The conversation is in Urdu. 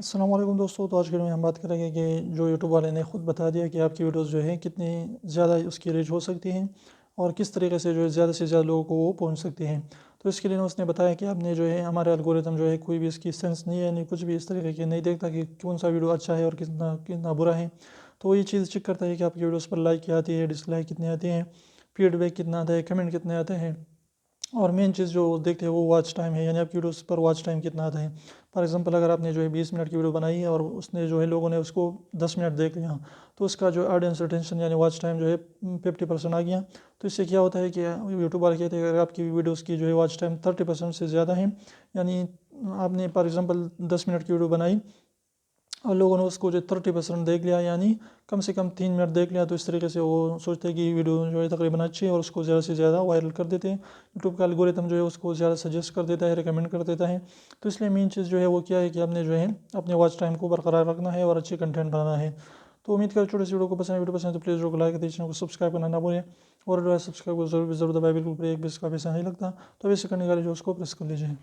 السلام علیکم دوستو، تو آج کے میں ہم بات کریں گے کہ جو یوٹیوب والے نے خود بتا دیا کہ آپ کی ویڈیوز جو ہیں کتنی زیادہ اس کی ریچ ہو سکتی ہیں اور کس طریقے سے جو ہے زیادہ سے زیادہ لوگوں کو وہ پہنچ سکتی ہیں۔ تو اس کے لیے اس نے بتایا کہ آپ نے جو ہے ہمارے الگورتھم جو ہے کوئی بھی اس کی سینس نہیں ہے، یعنی کچھ بھی اس طریقے کی نہیں دیکھتا کہ کون سا ویڈیو اچھا ہے اور کتنا برا ہے۔ تو وہ یہ چیز چیک کرتا ہے کہ آپ کی ویڈیوز پر لائک کیا آتی ہے، ڈس لائک کتنے آتے ہیں، فیڈ بیک کتنا آتا ہے، کمنٹ کتنے آتے ہیں، اور مین چیز جو دیکھتے ہیں وہ واچ ٹائم ہے، یعنی آپ کی ویڈیوز پر واچ ٹائم کتنا آتا ہے۔ فار ایگزامپل اگر آپ نے جو ہے 20 منٹ کی ویڈیو بنائی ہے اور اس نے جو ہے لوگوں نے اس کو 10 منٹ دیکھ لیا، تو اس کا جو آڈینس ریٹینشن یعنی واچ ٹائم جو ہے 50% آ گیا۔ تو اس سے کیا ہوتا ہے کہ یوٹیوب والے کہتے ہیں کہ اگر آپ کی ویڈیوز کی جو ہے واچ ٹائم 30% سے زیادہ ہے، یعنی آپ نے فار ایگزامپل 10 منٹ کی ویڈیو بنائی اور لوگوں نے اس کو جو 30% دیکھ لیا، یعنی کم سے کم 3 منٹ دیکھ لیا، تو اس طریقے سے وہ سوچتے ہیں کہ یہ ویڈیو جو ہے تقریباً اچھی ہے اور اس کو زیادہ سے زیادہ وائرل کر دیتے ہیں۔ یوٹیوب کا الگورتھم جو ہے اس کو زیادہ سجیسٹ کر دیتا ہے، ریکمنڈ کر دیتا ہے۔ تو اس لیے مین چیز جو ہے وہ کیا ہے کہ آپ نے جو ہے اپنے واچ ٹائم کو برقرار رکھنا ہے اور اچھی کنٹینٹ بنانا ہے۔ تو امید کریں چھوٹی سی ویڈیو کو پسند ہے، ویڈیو پسند ہے تو پلیز ویڈیو کو لائک کر دیجیے، چینل کو سبسکرائب کرنا نہ بھولیں، اور جو ہے سبسکرائب کو ضرور دبائیں، بالکل ایک بھی اس کا پیسہ نہیں لگتا۔ تو ابھی سے کرنے والے جو اس کو پریس کر لیجیے۔